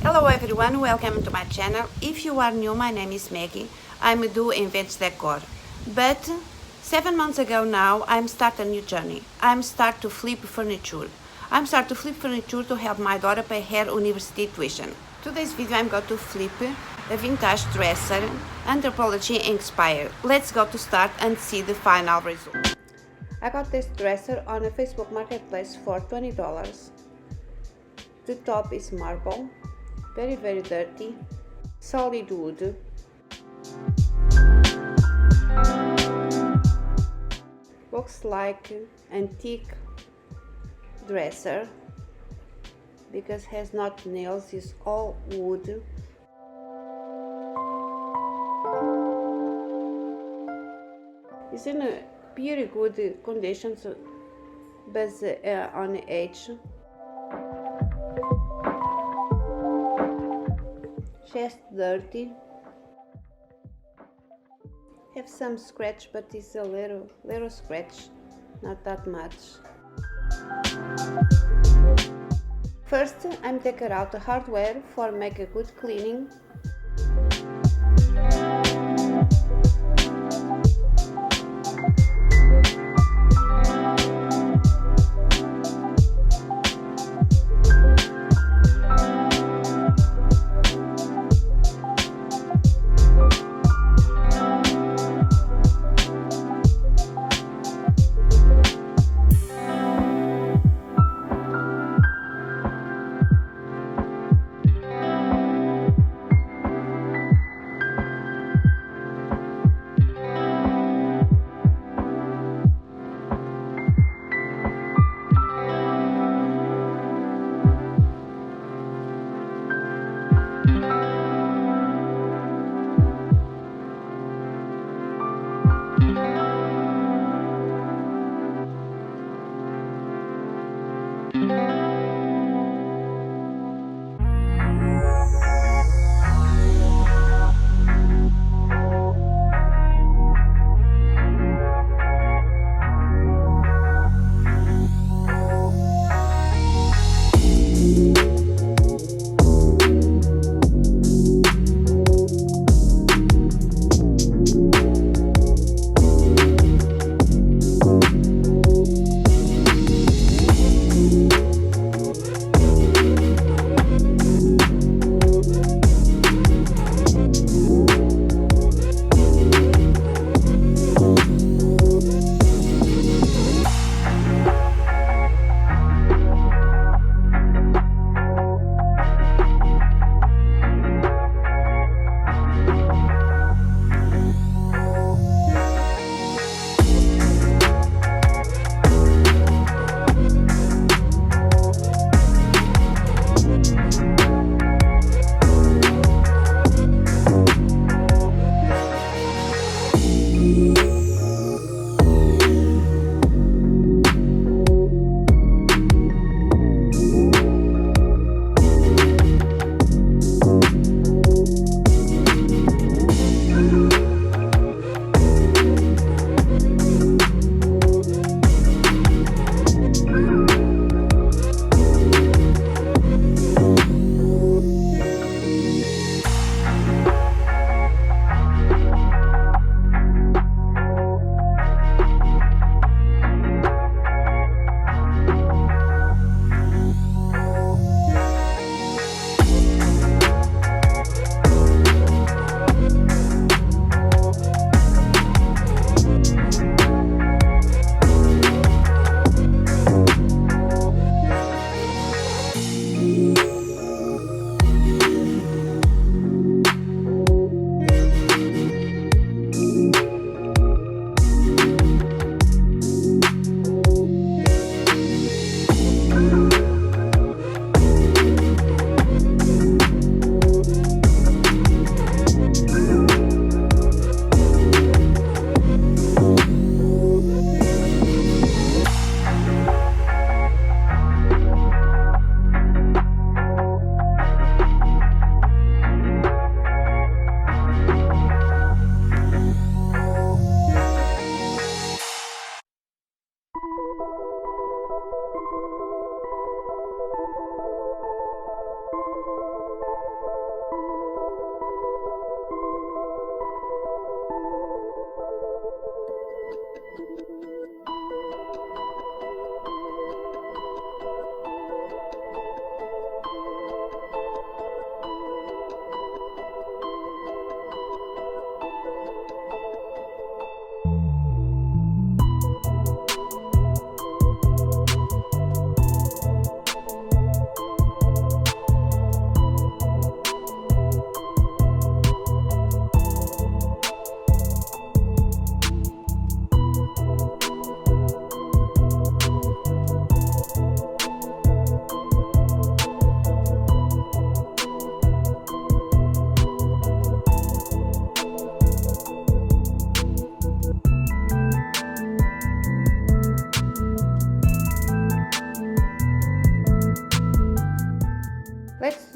Hello everyone, welcome to my channel. If you are new, my name is Maggie. I'm do invents decor. But 7 months ago now, I'm start a new journey. I'm start to flip furniture. I'm start to flip furniture to help my daughter pay her university tuition. Today's video I'm going to flip a vintage dresser, Anthropology inspired. Let's go to start and see the final result. I got this dresser on a Facebook marketplace for $20. The top is marble, very dirty, solid wood. Looks like antique dresser because has not nails, it's all wood. It's in a very good conditions based on age. Just dirty. Have some scratch, but it's a little scratch, not that much. First, I'm taking out the hardware for make a good cleaning.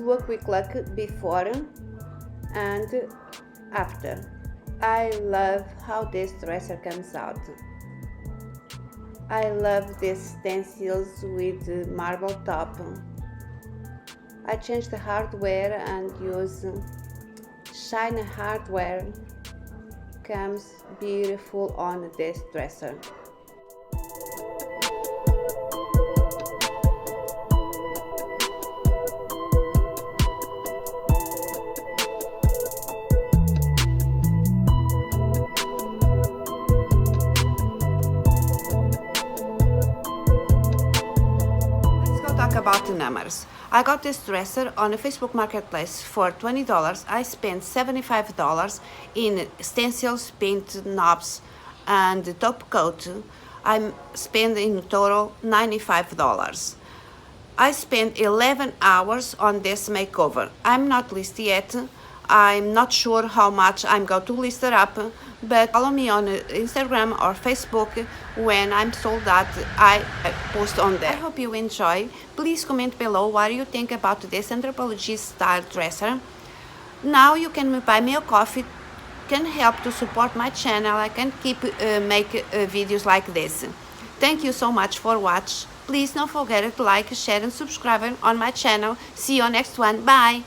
do a quick look before and after. I love how this dresser comes out. I love these stencils with marble top. I changed the hardware and use shiny hardware. Comes beautiful on this dresser. Talk about the numbers. I got this dresser on a Facebook marketplace for $20. I spent $75 in stencils, paint, knobs, and the top coat. I spent in total $95. I spent 11 hours on this makeover. I'm not listed yet. I'm not sure how much I'm going to list it up, but follow me on Instagram or Facebook. When I'm sold out, I post on there. I hope you enjoy. Please comment below what you think about this Anthropology style dresser. Now you can buy me a coffee, can help to support my channel. I can keep make videos like this. Thank you so much for watching. Please don't forget to like, share and subscribe on my channel. See you on next one. Bye.